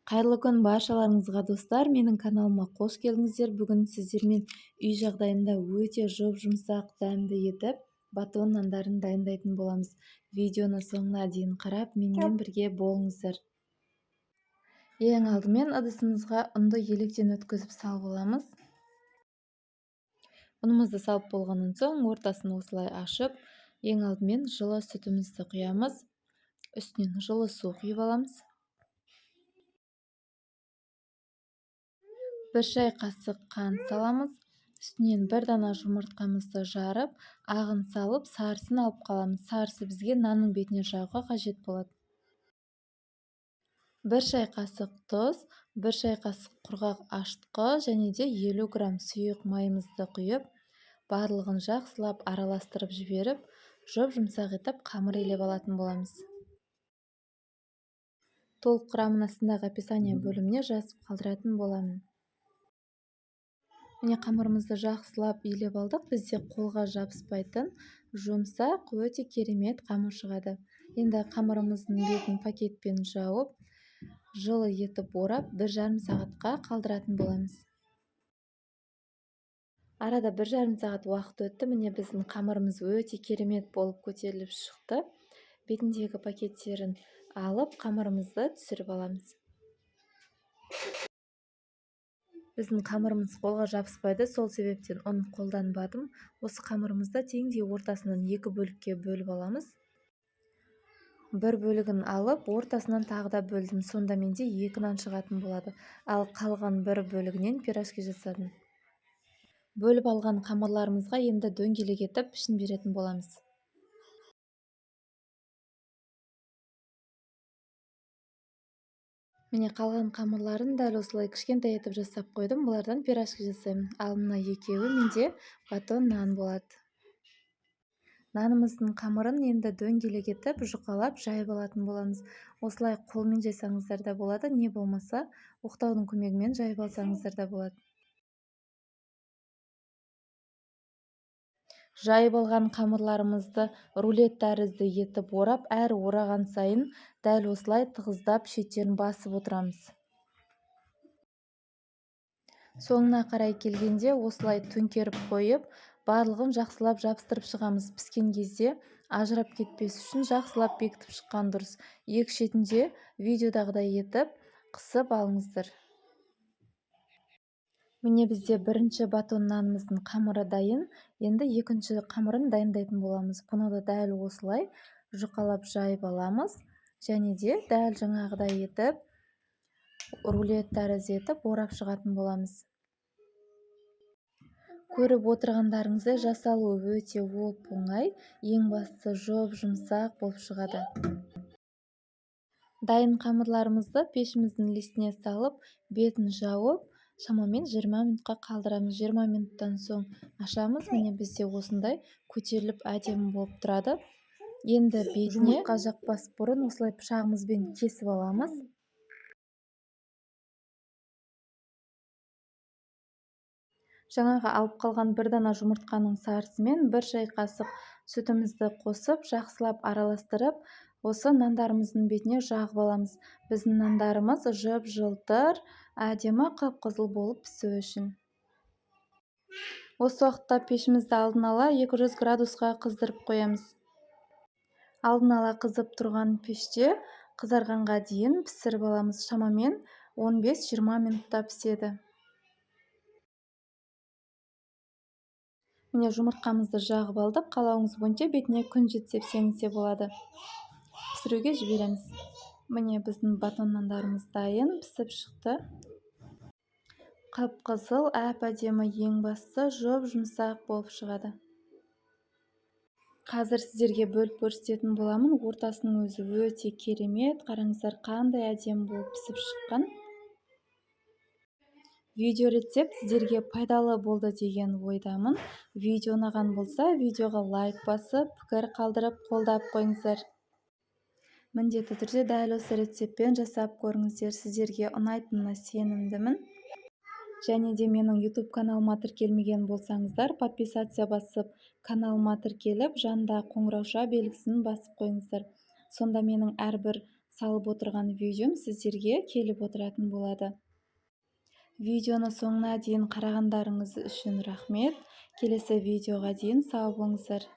Қайырлы күн баршаларыңызға достар, менің каналыма қош келдіңіздер. Бүгін сіздермен үй жағдайында өте жұп-жұмсақ, дәмді етіп батон нандарын дайындайтын боламыз. Видеоны соңына дейін қарап, менімен бірге болыңыздар. Ең алдымен ыдысымызға ұнды електен өткізіп салып аламыз. Ұнымызды салып болғаннан соң ортасын осылай ашып, ең алдымен жылы сүтімізді құямыз. Үстінен жылы су құйып аламыз. 1 шай қасық қант саламыз. Үстінен 1 дана жұмыртқамызды жарып, ағын салып, сарысын алып қаламыз. Сарысы бізге нанның бетіне жағуға қажет болады. 1 шай қасық тұз, 1 шай қасық құрғақ ашытқы және де 50 грамм сұйық майымызды құйып, барлығын жақсылап араластырып жіберіп, жұп-жұмсақ етіп қамыр илеп алатын боламыз. Толық құрамын астындағы описание бөліміне жазып қалдыратын боламын. Міне қамырымызды жақсылап илеп алдық. Бізде қолға жабыспайтын жұмсақ, өте керемет қамыр шығады. Енді қамырымыздың бетін пакетпен жауып, жылы етіп орап, 1,5 сағатқа қалдыратын боламыз. Арада 1,5 сағат уақыт өтті. Міне біздің қамырымыз өте керемет болып көтеріліп шықты. Бетіндегі пакеттерін алып, қамырымызды түсіріп аламыз. Біздің қамырымыз қолға жабыспайды, сол себептен ұн қолданбадым. Осы қамырымызды теңдей ортасынан 2 бөлікке бөліп аламыз. 1 бөлігін алып, ортасынан тағы да бөлдім. Сонда менде 2 нан шығатын болады. Ал қалған 1 бөлігінен пирожки жасадым. Бөліп алған қамырларымызға енді дөңгелек етіп пішін беретін боламыз. Міне қалған қамырларын дәл осылай кішкентай етіп жасап қойдым. Бұлардан пирожки жасаймын. Ал мына екеуі менде батон нан болады. Нанымыздың қамырын енді дөңгелек етіп жұқалап жайып алатын боламыз. Осылай қолмен жайсаңыздар да болады, не болмаса оқтаудың көмегімен жайып алсаңыздар да болады. Жайып алған қамырларымызды рулет тәрізді етіп орап, әр ораған сайын дәл осылай тығыздап шеттерін басып отырамыз. Соңына қарай келгенде осылай төңкеріп қойып, барлығын жақсылап жабыстырып шығамыз. Піскен кезде ажырап кетпес үшін жақсылап бекітіп шыққан дұрыс. Екі шетінде видеодағыдай етіп қысып алыңыздар. Міне бізде бірінші батон нанымыздың қамыры дайын. Енді екінші қамырын дайындайтын боламыз. Бұны да дәл осылай жұқалап жайып аламыз. Және де дәл жаңағыдай етіп, рулет тәрізді етіп орап шығатын боламыз. Көріп отырғандарыңыздай жасалуы өте оп-оңай, ең бастысы жұп-жұмсақ болып шығады. Дайын қамырларымызды пешіміздің листіне салып, бетін жауып, шамамен 20 минутқа қалдырамыз. 20 минуттан соң ашамыз. Міне бізде осындай көтеріліп әдемі болып тұрады. Енді бетіне жұмыртқа жақпас бұрын осылай пышағымызбен кесіп аламыз. Жаңағы алып қалған 1 дана жұмыртқаның сарысымен 1 шай қасық сүтімізді қосып, жақсылап араластырып, осы нандарымыздың бетіне жағып аламыз. Біздің нандарымыз жып-жылтыр, әдемі қып-қызыл болып пісуі үшін. Осы уақытта пешімізді алдын ала 200 градусқа қыздырып қоямыз. Алдын ала қызып тұрған пеште қызарғанға дейін пісіріп аламыз. Шамамен 15-20 минутта піседі. Міне жұмыртқамызды жағып алдық. Қалауыңыз бойынша бетіне күн жетсеп сеңсе болады. Пісіруге жібереміз. Міне біздің батон нандарымыз дайын, пісіп шықты. Қып-қызыл, әп-әдемі, ең бастысы жұп-жұмсақ болып шығады. Қазір сіздерге бөліп көрсететін боламын. Ортасының өзі өте керемет. Қараңыздар, қандай әдемі болып пісіп шыққан. Видео рецепт сіздерге пайдалы болды деген ойдамын. Видео ұнаған болса, видеоға лайк басып, пікір қалдырып, қолдап қойыңыздар. Міндетті түрде дәл осы рецептпен жасап көріңіздер. Сіздерге ұнайтынына сенімдімін. Және де менің YouTube каналыма тіркелмеген болсаңыздар, подписация басып, каналыма тіркеліп, жанында қоңырауша белгісін басып қойыңыздар. Сонда менің әрбір салып отырған видеом сіздерге келіп отыратын болады. Видеоны соңына дейін қарағандарыңыз үшін рахмет. Келесі видеоға дейін сау болыңыздар.